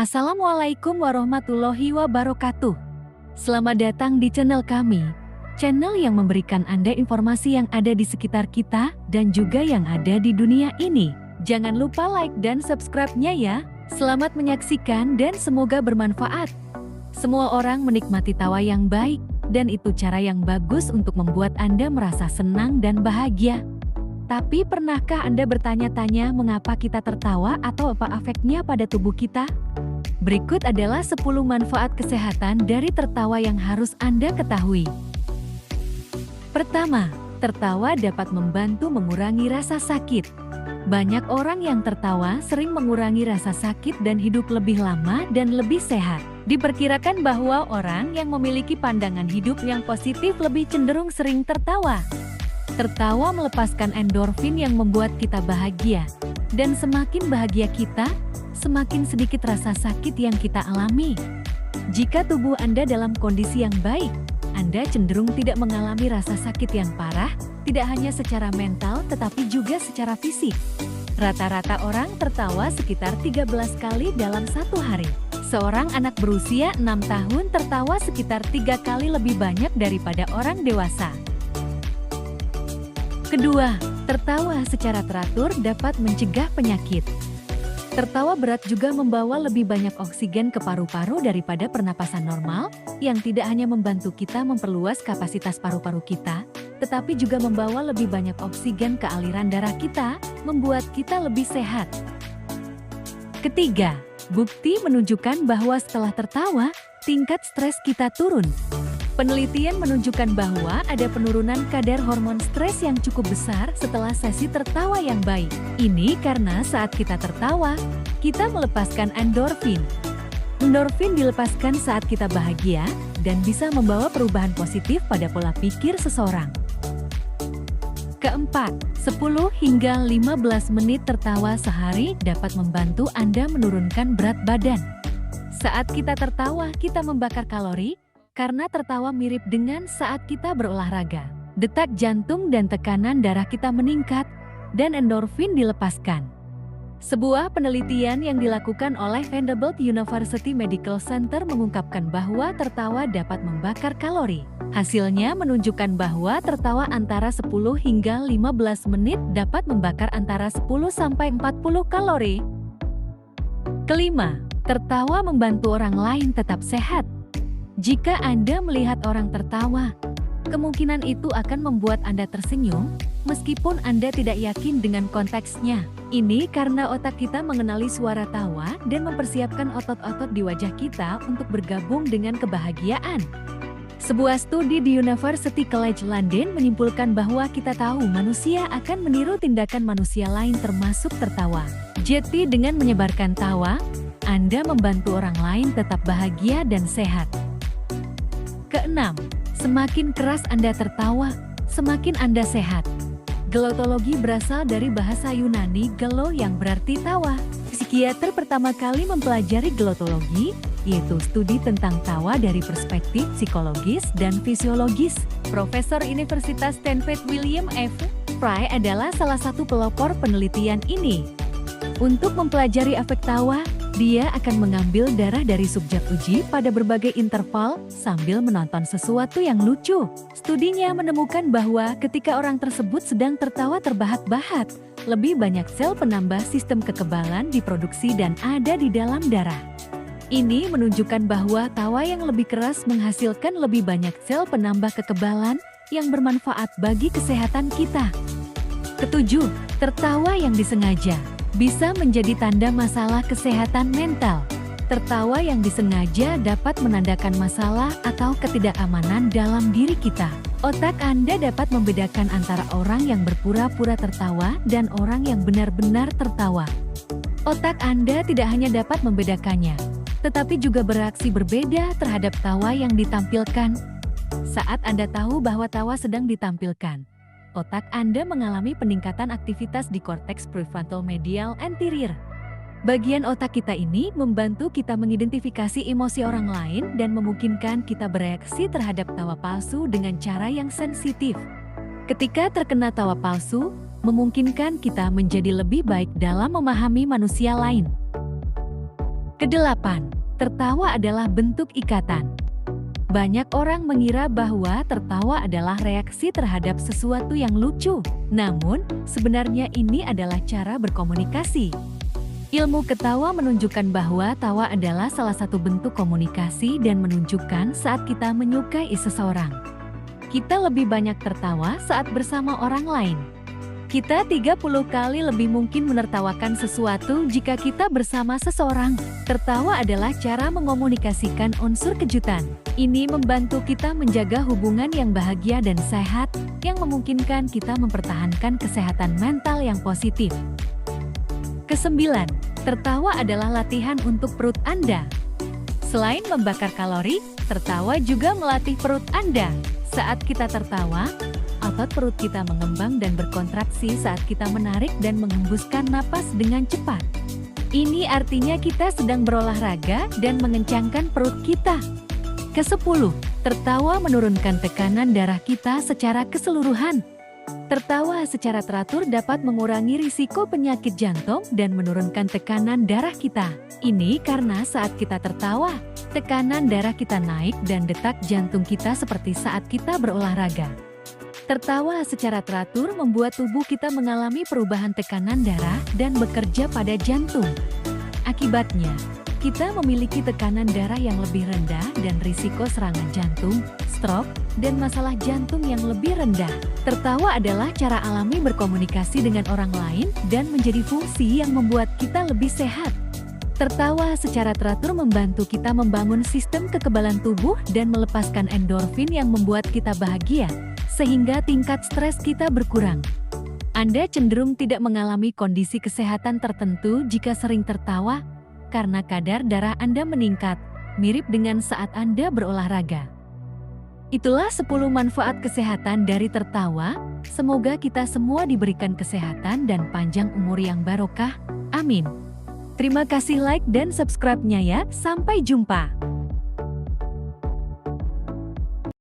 Assalamualaikum warahmatullahi wabarakatuh. Selamat datang di channel kami, channel yang memberikan Anda informasi yang ada di sekitar kita dan juga yang ada di dunia ini. Jangan lupa like dan subscribe-nya ya. Selamat menyaksikan dan semoga bermanfaat. Semua orang menikmati tawa yang baik, dan itu cara yang bagus untuk membuat Anda merasa senang dan bahagia. Tapi pernahkah Anda bertanya-tanya mengapa kita tertawa atau apa efeknya pada tubuh kita? Berikut adalah 10 manfaat kesehatan dari tertawa yang harus Anda ketahui. Pertama, tertawa dapat membantu mengurangi rasa sakit. Banyak orang yang tertawa sering mengurangi rasa sakit dan hidup lebih lama dan lebih sehat. Diperkirakan bahwa orang yang memiliki pandangan hidup yang positif lebih cenderung sering tertawa. Tertawa melepaskan endorfin yang membuat kita bahagia. Dan semakin bahagia kita, semakin sedikit rasa sakit yang kita alami. Jika tubuh Anda dalam kondisi yang baik, Anda cenderung tidak mengalami rasa sakit yang parah, tidak hanya secara mental tetapi juga secara fisik. Rata-rata orang tertawa sekitar 13 kali dalam satu hari. Seorang anak berusia 6 tahun tertawa sekitar 3 kali lebih banyak daripada orang dewasa. Kedua, tertawa secara teratur dapat mencegah penyakit. Tertawa berat juga membawa lebih banyak oksigen ke paru-paru daripada pernapasan normal, yang tidak hanya membantu kita memperluas kapasitas paru-paru kita, tetapi juga membawa lebih banyak oksigen ke aliran darah kita, membuat kita lebih sehat. Ketiga, bukti menunjukkan bahwa setelah tertawa, tingkat stres kita turun. Penelitian menunjukkan bahwa ada penurunan kadar hormon stres yang cukup besar setelah sesi tertawa yang baik. Ini karena saat kita tertawa, kita melepaskan endorfin. Endorfin dilepaskan saat kita bahagia dan bisa membawa perubahan positif pada pola pikir seseorang. Keempat, 10 hingga 15 menit tertawa sehari dapat membantu Anda menurunkan berat badan. Saat kita tertawa, kita membakar kalori, karena tertawa mirip dengan saat kita berolahraga. Detak jantung dan tekanan darah kita meningkat, dan endorfin dilepaskan. Sebuah penelitian yang dilakukan oleh Vanderbilt University Medical Center mengungkapkan bahwa tertawa dapat membakar kalori. Hasilnya menunjukkan bahwa tertawa antara 10 hingga 15 menit dapat membakar antara 10 sampai 40 kalori. Kelima, tertawa membantu orang lain tetap sehat. Jika Anda melihat orang tertawa, kemungkinan itu akan membuat Anda tersenyum, meskipun Anda tidak yakin dengan konteksnya. Ini karena otak kita mengenali suara tawa dan mempersiapkan otot-otot di wajah kita untuk bergabung dengan kebahagiaan. Sebuah studi di University College London menyimpulkan bahwa kita tahu manusia akan meniru tindakan manusia lain termasuk tertawa. Jadi dengan menyebarkan tawa, Anda membantu orang lain tetap bahagia dan sehat. Keenam, semakin keras Anda tertawa, semakin Anda sehat. Glotologi berasal dari bahasa Yunani gelo yang berarti tawa. Psikiater pertama kali mempelajari glotologi, yaitu studi tentang tawa dari perspektif psikologis dan fisiologis. Profesor Universitas Stanford William F. Fry adalah salah satu pelopor penelitian ini. Untuk mempelajari efek tawa, dia akan mengambil darah dari subjek uji pada berbagai interval sambil menonton sesuatu yang lucu. Studinya menemukan bahwa ketika orang tersebut sedang tertawa terbahak-bahak, lebih banyak sel penambah sistem kekebalan diproduksi dan ada di dalam darah. Ini menunjukkan bahwa tawa yang lebih keras menghasilkan lebih banyak sel penambah kekebalan yang bermanfaat bagi kesehatan kita. Ketujuh, tertawa yang disengaja bisa menjadi tanda masalah kesehatan mental. Tertawa yang disengaja dapat menandakan masalah atau ketidakamanan dalam diri kita. Otak Anda dapat membedakan antara orang yang berpura-pura tertawa dan orang yang benar-benar tertawa. Otak Anda tidak hanya dapat membedakannya, tetapi juga bereaksi berbeda terhadap tawa yang ditampilkan. Saat Anda tahu bahwa tawa sedang ditampilkan, otak Anda mengalami peningkatan aktivitas di korteks prefrontal medial anterior. Bagian otak kita ini membantu kita mengidentifikasi emosi orang lain dan memungkinkan kita bereaksi terhadap tawa palsu dengan cara yang sensitif. Ketika terkena tawa palsu, memungkinkan kita menjadi lebih baik dalam memahami manusia lain. Kedelapan, tertawa adalah bentuk ikatan. Banyak orang mengira bahwa tertawa adalah reaksi terhadap sesuatu yang lucu. Namun, sebenarnya ini adalah cara berkomunikasi. Ilmu ketawa menunjukkan bahwa tawa adalah salah satu bentuk komunikasi dan menunjukkan saat kita menyukai seseorang. Kita lebih banyak tertawa saat bersama orang lain. Kita 30 kali lebih mungkin menertawakan sesuatu jika kita bersama seseorang. Tertawa adalah cara mengomunikasikan unsur kejutan. Ini membantu kita menjaga hubungan yang bahagia dan sehat, yang memungkinkan kita mempertahankan kesehatan mental yang positif. Kesembilan, tertawa adalah latihan untuk perut Anda. Selain membakar kalori, tertawa juga melatih perut Anda. Saat kita tertawa, otot perut kita mengembang dan berkontraksi saat kita menarik dan mengembuskan napas dengan cepat. Ini artinya kita sedang berolahraga dan mengencangkan perut kita. Kesepuluh, tertawa menurunkan tekanan darah kita secara keseluruhan. Tertawa secara teratur dapat mengurangi risiko penyakit jantung dan menurunkan tekanan darah kita. Ini karena saat kita tertawa, tekanan darah kita naik dan detak jantung kita seperti saat kita berolahraga. Tertawa secara teratur membuat tubuh kita mengalami perubahan tekanan darah dan bekerja pada jantung. Akibatnya, kita memiliki tekanan darah yang lebih rendah dan risiko serangan jantung, stroke, dan masalah jantung yang lebih rendah. Tertawa adalah cara alami berkomunikasi dengan orang lain dan menjadi fungsi yang membuat kita lebih sehat. Tertawa secara teratur membantu kita membangun sistem kekebalan tubuh dan melepaskan endorfin yang membuat kita bahagia, sehingga tingkat stres kita berkurang. Anda cenderung tidak mengalami kondisi kesehatan tertentu jika sering tertawa, karena kadar darah Anda meningkat, mirip dengan saat Anda berolahraga. Itulah 10 manfaat kesehatan dari tertawa. Semoga kita semua diberikan kesehatan dan panjang umur yang barokah. Amin. Terima kasih like dan subscribe-nya ya. Sampai jumpa.